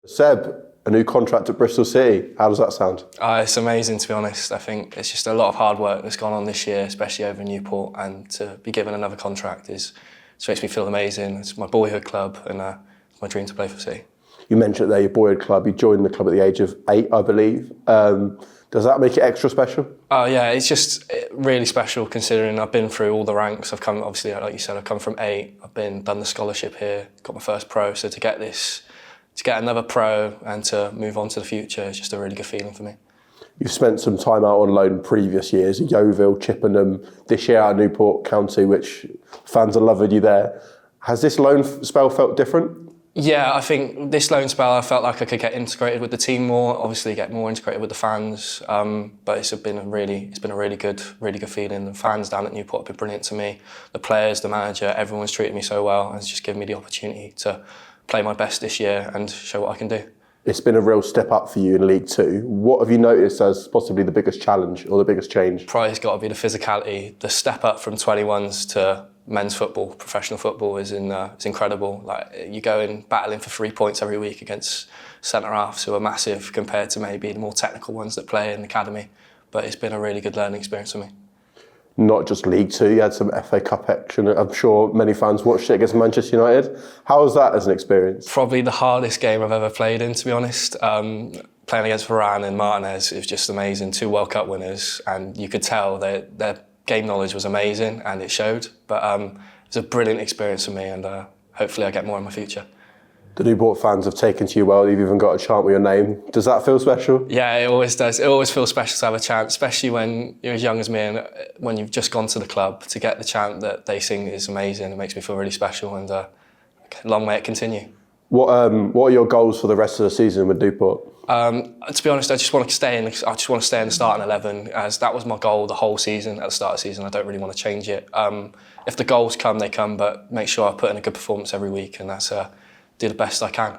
Seb, a new contract at Bristol City. How does that sound? It's amazing, to be honest. I think it's just a lot of hard work that's gone on this year, especially over in Newport, and to be given another contract just makes me feel amazing. It's my boyhood club, and it's my dream to play for City. You mentioned there your boyhood club. You joined the club at the age of 8, I believe. Does that make it extra special? Yeah, it's just really special considering I've been through all the ranks. I've come, obviously, like you said, I've come from 8. I've done the scholarship here, got my first pro. So to get another pro and to move on to the future is just a really good feeling for me. You've spent some time out on loan previous years at Yeovil, Chippenham, this year at Newport County, which fans are loving you there. Has this loan spell felt different? Yeah, I think this loan spell I felt like I could get integrated with the team more, obviously get more integrated with the fans, but it's been a really good feeling. The fans down at Newport have been brilliant to me. The players, the manager, everyone's treated me so well, and it's just given me the opportunity to play my best this year and show what I can do. It's been a real step up for you in League Two. What have you noticed as possibly the biggest challenge or the biggest change? Probably it's got to be the physicality. The step up from 21s to men's football, professional football is incredible. Like, you go in battling for 3 points every week against centre halves who are massive compared to maybe the more technical ones that play in the academy. But it's been a really good learning experience for me. Not just League Two, you had some FA Cup action. I'm sure many fans watched it against Manchester United. How was that as an experience? Probably the hardest game I've ever played in, to be honest. Playing against Varane and Martinez, it was just amazing. 2 World Cup winners, and you could tell their game knowledge was amazing, and it showed. But it was a brilliant experience for me, and hopefully I get more in my future. The Newport fans have taken to you well. You've even got a chant with your name. Does that feel special? Yeah, it always does. It always feels special to have a chant, especially when you're as young as me and when you've just gone to the club. To get the chant that they sing is amazing. It makes me feel really special, and long may it continue. What are your goals for the rest of the season with Newport? To be honest, I just want to stay in the starting 11, as that was my goal the whole season. At the start of the season, I don't really want to change it. If the goals come, they come, but make sure I put in a good performance every week, and that's do the best I can.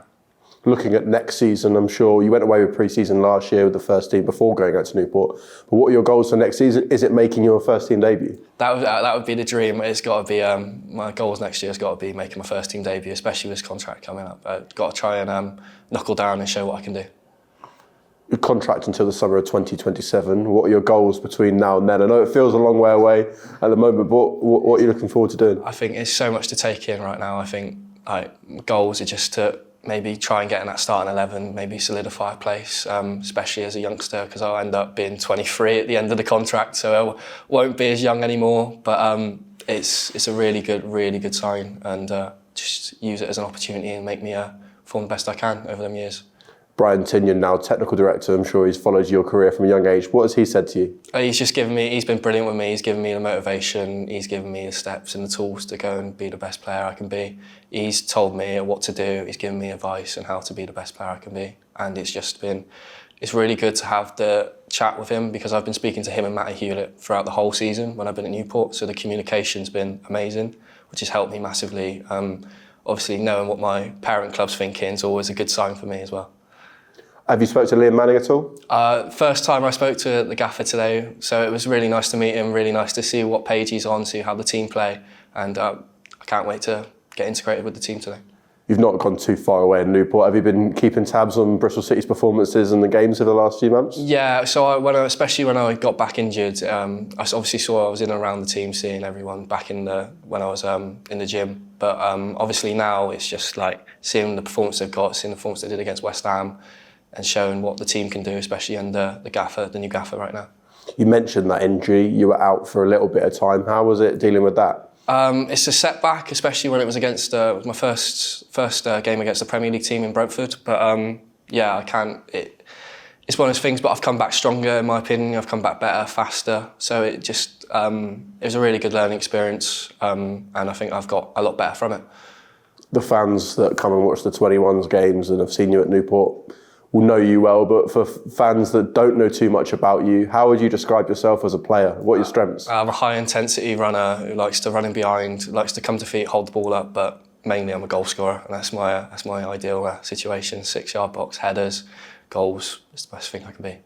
Looking at next season, I'm sure you went away with pre-season last year with the first team before going out to Newport. But what are your goals for next season? Is it making your first team debut? That would be the dream. It's got to be my goals next year. Has got to be making my first team debut, especially with this contract coming up. I've got to try and knuckle down and show what I can do. Your contract until the summer of 2027. What are your goals between now and then? I know it feels a long way away at the moment, but what are you looking forward to doing? I think it's so much to take in right now. I think goals are just to maybe try and get in that starting 11, maybe solidify a place, especially as a youngster, because I'll end up being 23 at the end of the contract, so I won't be as young anymore. But it's a really good sign, and just use it as an opportunity and make me perform the best I can over them years. Brian Tinnion, now technical director, I'm sure he's followed your career from a young age. What has he said to you? He's been brilliant with me. He's given me the motivation, he's given me the steps and the tools to go and be the best player I can be. He's told me what to do, he's given me advice on how to be the best player I can be. And it's really good to have the chat with him, because I've been speaking to him and Matty Hewlett throughout the whole season when I've been at Newport, so the communication's been amazing, which has helped me massively. Obviously, knowing what my parent club's thinking is always a good sign for me as well. Have you spoke to Liam Manning at all? First time I spoke to the gaffer today, so it was really nice to meet him, really nice to see what page he's on, see how the team play, and I can't wait to get integrated with the team today. You've not gone too far away in Newport. Have you been keeping tabs on Bristol City's performances and the games over the last few months? Yeah, so especially when I got back injured, I obviously saw I was in and around the team, seeing everyone back when I was in the gym. But obviously now it's just like seeing the performance they've got, seeing the performance they did against West Ham, and showing what the team can do, especially under the new gaffer right now. You mentioned that injury. You were out for a little bit of time. How was it dealing with that? It's a setback, especially when it was against my first game against the Premier League team in Brentford. But yeah, it's one of those things. But I've come back stronger, in my opinion. I've come back better, faster. So it was a really good learning experience, and I think I've got a lot better from it. The fans that come and watch the 21s games and have seen you at Newport will know you well, but for fans that don't know too much about you, how would you describe yourself as a player? What are your strengths? I'm a high-intensity runner who likes to run in behind, likes to come to feet, hold the ball up, but mainly I'm a goal scorer, and that's my ideal situation. 6-yard box, headers, goals. It's the best thing I can be.